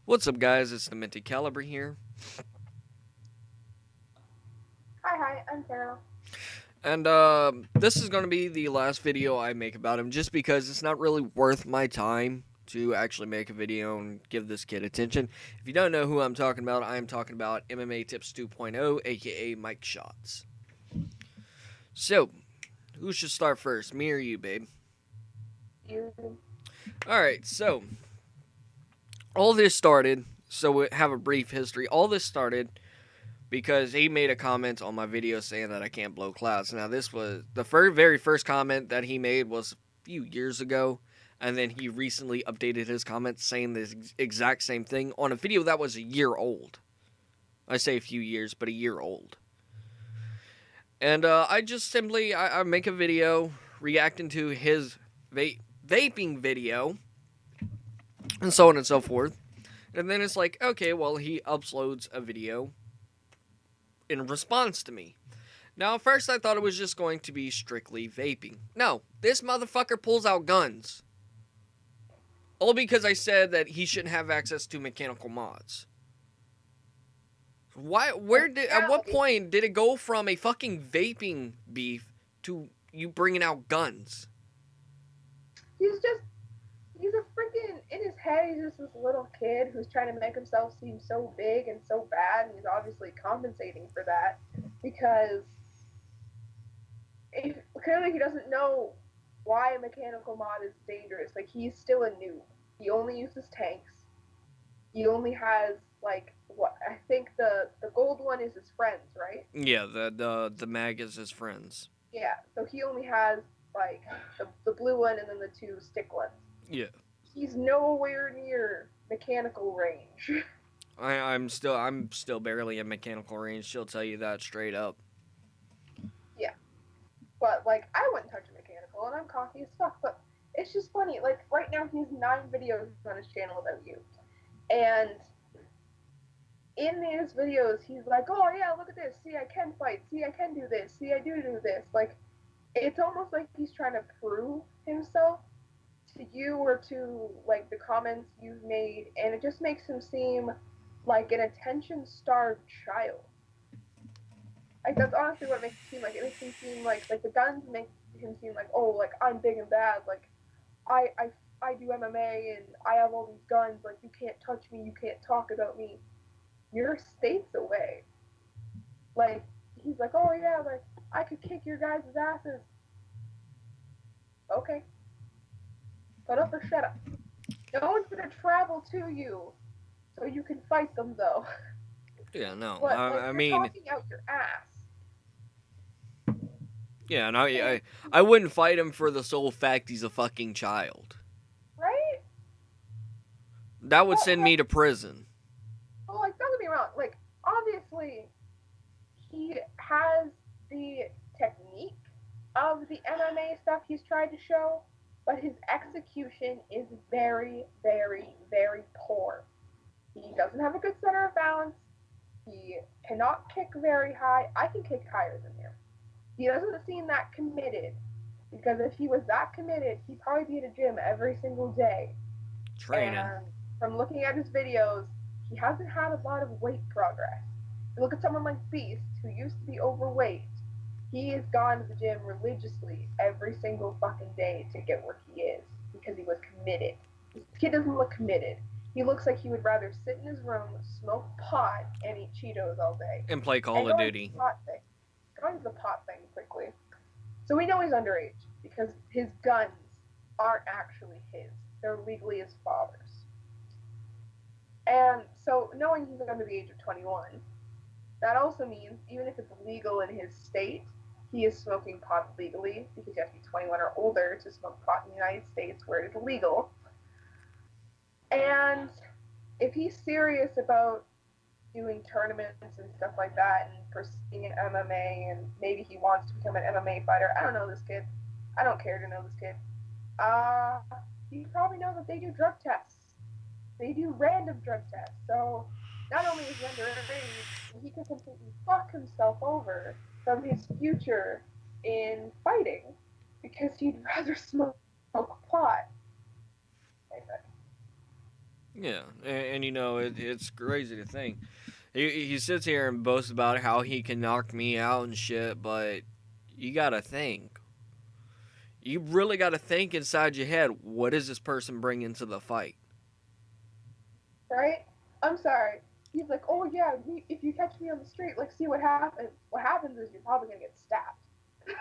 What's up, guys? It's the Minty Caliber here, Hi, I'm Carol. and this is going to be the last video I make about him, just because it's not really worth my time to actually make a video and give this kid attention. If you don't know who I'm talking about, I am talking about MMA Tips 2.0, aka Mike Shots. So, who should start first, me or you, babe? You. All right, so all this started. So we have a brief history. All this started because he made a comment on my video saying that I can't blow clouds. Now, this was the very first comment that he made was a few years ago, and then he recently updated his comments saying the exact same thing on a video that was a year old. I say a few years, but a year old. And I just simply I make a video reacting to his vaping video, and so on and so forth. And then it's like, okay, well, he uploads a video in response to me. Now, at first, I thought it was just going to be strictly vaping. No, this motherfucker pulls out guns. All because I said that he shouldn't have access to mechanical mods. Why? At what point did it go from a fucking vaping beef to you bringing out guns? He's a freaking, in his head, he's just this little kid who's trying to make himself seem so big and so bad, and he's obviously compensating for that because clearly he doesn't know why a mechanical mod is dangerous. Like, he's still a noob. He only uses tanks. He only has, like, what I think the gold one is his friends, right? Yeah, the mag is his friends. Yeah, so he only has, like, the blue one and then the two stick ones. Yeah. He's nowhere near mechanical range. I'm still barely in mechanical range. She'll tell you that straight up. Yeah, but like I wouldn't touch a mechanical, and I'm cocky as fuck. But it's just funny. Like right now, he has 9 videos on his channel about you, and in these videos, he's like, "Oh yeah, look at this. See, I can fight. See, I can do this. See, I do this." Like it's almost like he's trying to prove himself to you or to like the comments you've made, and it just makes him seem like an attention-starved child. Like that's honestly what it makes it seem like. It makes him seem like the guns make him seem like, oh, like I'm big and bad. Like I I I do MMA and I have all these guns. Like you can't touch me. You can't talk about me. You're states away. Like he's like, oh yeah, like I could kick your guys' asses. Okay, shut up or shut up. No one's gonna travel to you, so you can fight them though. Yeah, no. But like I you're mean, talking out your ass. yeah, no, And I wouldn't fight him for the sole fact he's a fucking child. right? That would But send me to prison. like don't get me wrong, like obviously he has the technique of the MMA stuff he's tried to show, but his execution is very, very, very poor. He doesn't have a good center of balance. He cannot kick very high. I can kick higher than him. He doesn't seem that committed because if he was that committed, he'd probably be at a gym every single day. Training. And from looking at his videos, he hasn't had a lot of weight progress. You look at someone like Beast, who used to be overweight. He has gone to the gym religiously every single fucking day to get where he is because he was committed. This kid doesn't look committed. He looks like he would rather sit in his room, smoke pot, and eat Cheetos all day. And play And Call of going to Duty. the pot thing. Going to the pot thing quickly. So we know he's underage because his guns aren't actually his. They're legally his father's. And so knowing he's under the age of 21, that also means even if it's legal in his state, he is smoking pot legally because you have to be 21 or older to smoke pot in the United States where it is illegal. And if he's serious about doing tournaments and stuff like that and pursuing an MMA and maybe he wants to become an MMA fighter, I don't know this kid. I don't care to know this kid. Uh, you probably know that they do drug tests. They do random drug tests. So not only is he underage, he could completely fuck himself over from his future in fighting because he'd rather smoke pot. Yeah, and you know it's crazy to think. He sits here and boasts about how he can knock me out and shit, but you gotta think. You really gotta think inside your head. What does this person bring into the fight? right? I'm sorry. He's like, oh yeah, if you catch me on the street, like, see what happens. What happens is you're probably gonna get stabbed.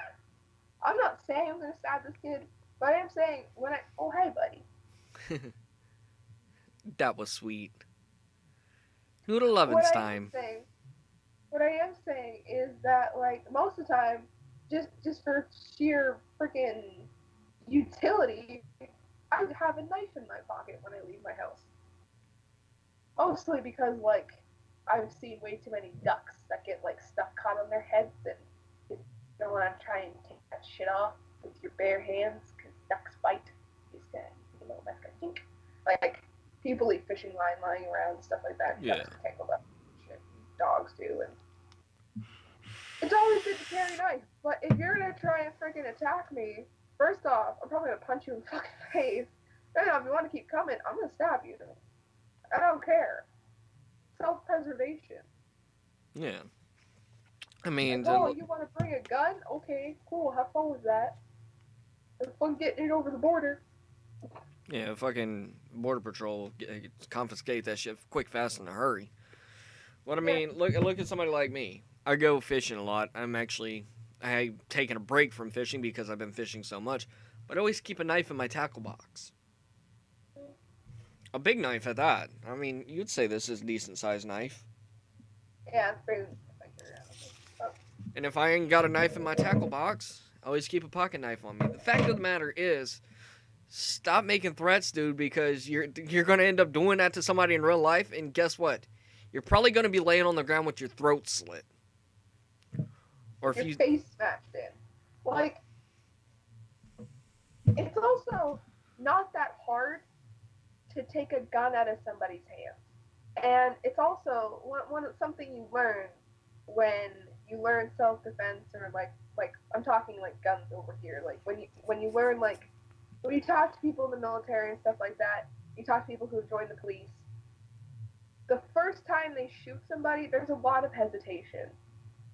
I'm not saying I'm gonna stab this kid, but I am saying when I, oh hey buddy. That was sweet. Noodle What lovin's I am time. saying, what I am saying is that like most of the time, just for sheer freaking utility, I have a knife in my pocket when I leave my house. Mostly because like I've seen way too many ducks that get like stuff caught on their heads, and you don't want to try and take that shit off with your bare hands because ducks bite. Just that's gonna stink. Like people leave fishing line lying around and stuff like that. Yeah. Ducks tangled up. Shit, dogs do, and it's always good to carry a knife. But if you're gonna try and freaking attack me, first off, I'm probably gonna punch you in the fucking face. Then if you want to keep coming, I'm gonna stab you. I don't care. Self-preservation. Yeah. I Like, mean, oh, you want to bring a gun? Okay, cool. Have fun with that. Have fun getting it over the border. yeah, fucking border patrol confiscate that shit quick, fast, in a hurry. What I Yeah. mean, look at somebody like me. I go fishing a lot. I've taken a break from fishing because I've been fishing so much, but I always keep a knife in my tackle box. A big knife at that. I mean, you'd say this is a decent sized knife. Yeah, it's pretty. Oh, And if I ain't got a knife in my tackle box, I always keep a pocket knife on me. The fact of the matter is, stop making threats, dude, because you're gonna end up doing that to somebody in real life, and guess what? You're probably gonna be laying on the ground with your throat slit. Or if your you, face smashed in. Like, it's also not that hard to take a gun out of somebody's hands. And it's also something you learn when you learn self defense, or like I'm talking like guns over here. Like when you learn, like when you talk to people in the military and stuff like that, you talk to people who have joined the police. The first time they shoot somebody, there's a lot of hesitation.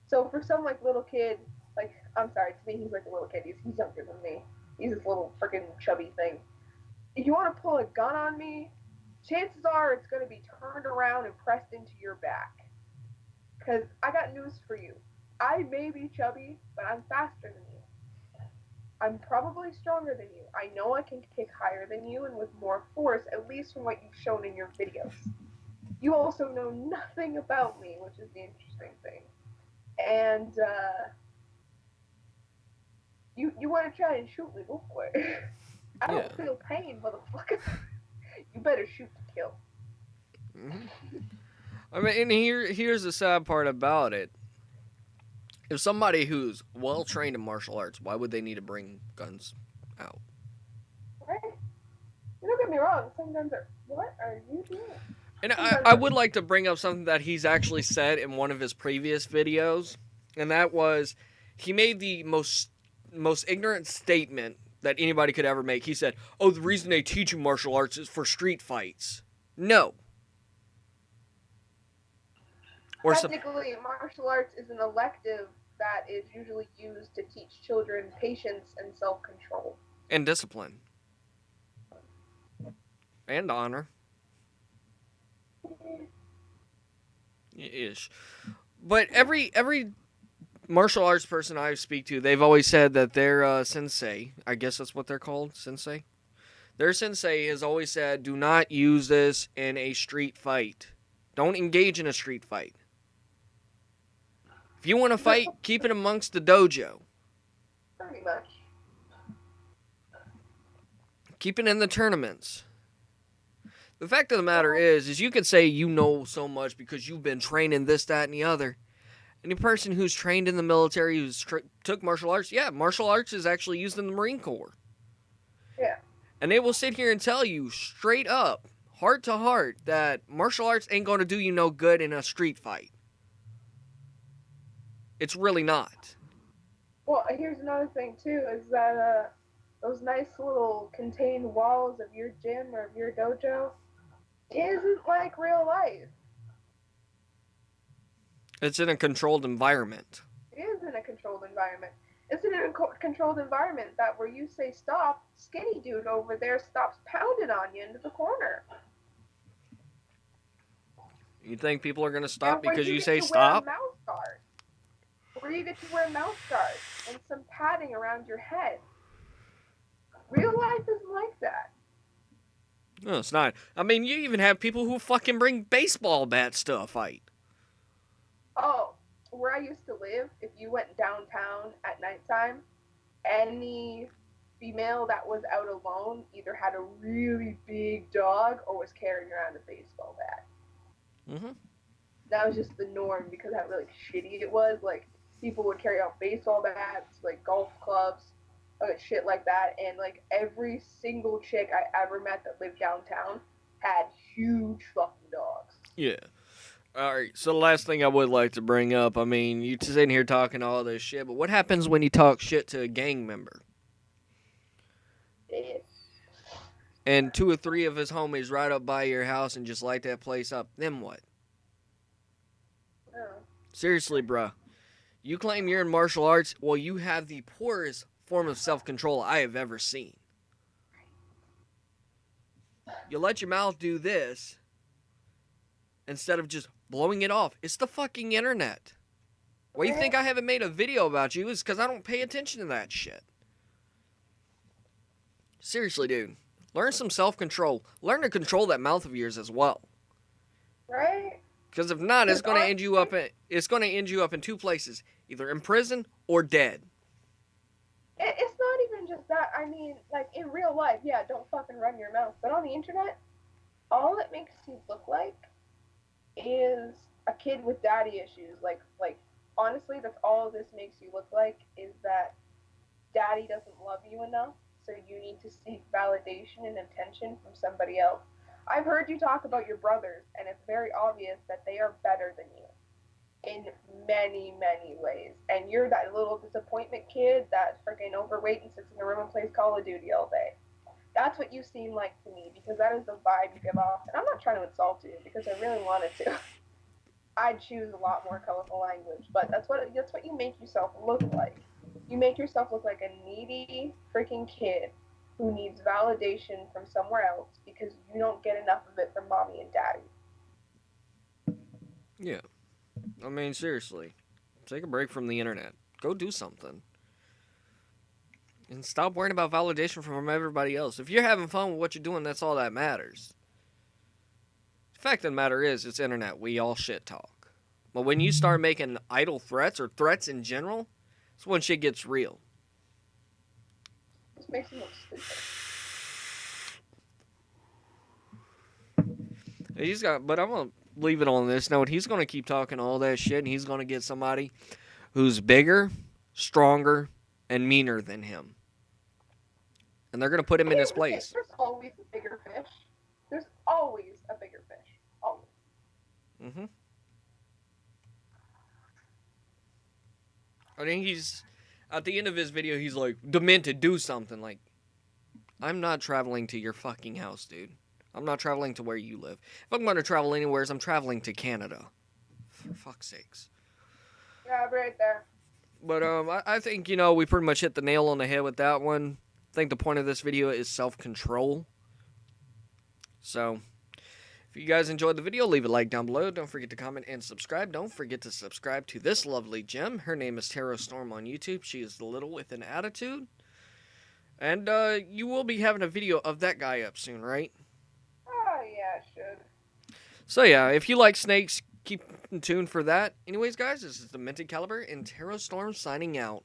So for some like little kid, like I'm sorry, to me he's like a little kid. He's younger than me. He's this little freaking chubby thing. If you want to pull a gun on me, chances are it's going to be turned around and pressed into your back. Because I got news for you. I may be chubby, but I'm faster than you. I'm probably stronger than you. I know I can kick higher than you and with more force, at least from what you've shown in your videos. You also know nothing about me, which is the interesting thing. And you want to try and shoot me, go for it. I yeah. don't feel pain, motherfucker. You better shoot to kill. Mm-hmm. I mean, and here's the sad part about it. If somebody who's well trained in martial arts, why would they need to bring guns out? Right? Don't get me wrong. Some guns are. What are you doing? And I would like to bring up something that he's actually said in one of his previous videos, and that was he made the most ignorant statement that anybody could ever make. He said, "Oh, the reason they teach you martial arts is for street fights." No. Or Technically, martial arts is an elective that is usually used to teach children patience and self-control. and discipline and honor ish. But every martial arts person I speak to, they've always said that their sensei, I guess that's what they're called, sensei. Their sensei has always said, do not use this in a street fight. Don't engage in a street fight. If you want to fight, keep it amongst the dojo. Pretty much. Keep it in the tournaments. The fact of the matter is you could say you know so much because you've been trained in this, that, and the other. Any person who's trained in the military, took martial arts, yeah, martial arts is actually used in the Marine Corps. Yeah. And they will sit here and tell you straight up, heart to heart, that martial arts ain't going to do you no good in a street fight. It's really not. Well, here's another thing too: is that those nice little contained walls of your gym or of your dojo, isn't like real life. It's in a controlled environment. It is in a controlled environment. It's in a controlled environment that where you say stop, skinny dude over there stops pounding on you into the corner. You think people are going to stop And where because you get say to stop? wear a mouth guard. Where you get to wear a mouth guard and some padding around your head. Real life isn't like that. No, it's not. I mean, you even have people who fucking bring baseball bats to a fight. Oh, where I used to live, if you went downtown at nighttime, any female that was out alone either had a really big dog or was carrying around a baseball bat. Mm-hmm. That was just the norm because of how like shitty it was. Like people would carry out baseball bats, like golf clubs, shit like that, and like every single chick I ever met that lived downtown had huge fucking dogs. Yeah. All right. So the last thing I would like to bring up, I mean, you sitting here talking all this shit, but what happens when you talk shit to a gang member? And 2 or 3 of his homies right up by your house and just light that place up. Then what? Oh. Seriously, bruh. You claim you're in martial arts. Well, you have the poorest form of self-control I have ever seen. You let your mouth do this instead of just blowing it off. It's the fucking internet. Why you think I haven't made a video about you is because I don't pay attention to that shit. Seriously, dude. Learn some self-control. Learn to control that mouth of yours as well. Right? Because if not, it's going to end you up in 2 places, either in prison or dead. It's not even just that. I mean, like in real life, yeah, don't fucking run your mouth. But on the internet, all it makes you look like is a kid with daddy issues. Like honestly, that's all this makes you look like is that daddy doesn't love you enough. So you need to seek validation and attention from somebody else. I've heard you talk about your brothers, and it's very obvious that they are better than you in many, many ways. And you're that little disappointment kid that's freaking overweight and sits in a room and plays Call of Duty all day. That's what you seem like to me, because that is the vibe you give off. And I'm not trying to insult you, because I really wanted to. I'd choose a lot more colorful language, but that's what you make yourself look like. You make yourself look like a needy freaking kid who needs validation from somewhere else because you don't get enough of it from mommy and daddy. Yeah. I mean, seriously. Take a break from the internet. Go do something. And stop worrying about validation from everybody else. If you're having fun with what you're doing, that's all that matters. The fact of the matter is, it's internet. We all shit talk. But when you start making idle threats or threats in general, that's when shit gets real. This makes me look stupid. But I'm going to leave it on this note. He's going to keep talking all that shit, and he's going to get somebody who's bigger, stronger, and meaner than him. And they're going to put him in his place. There's always a bigger fish. There's always a bigger fish. Always. Mm-hmm. I think he's, at the end of his video, he's like, demented, do something. Like, I'm not traveling to your fucking house, dude. I'm not traveling to where you live. If I'm going to travel anywhere, I'm traveling to Canada. For fuck's sakes. Yeah, right there. But I think, we pretty much hit the nail on the head with that one. I think the point of this video is self-control. So, if you guys enjoyed the video, leave a like down below. Don't forget to comment and subscribe. Don't forget to subscribe to this lovely gem. Her name is Tara Storm on YouTube. She is the little with an attitude. And you will be having a video of that guy up soon, right? Oh, yeah, I should. So yeah, if you like snakes, keep in tune for that. Anyways, guys, this is the Minted Caliber and Tara Storm signing out.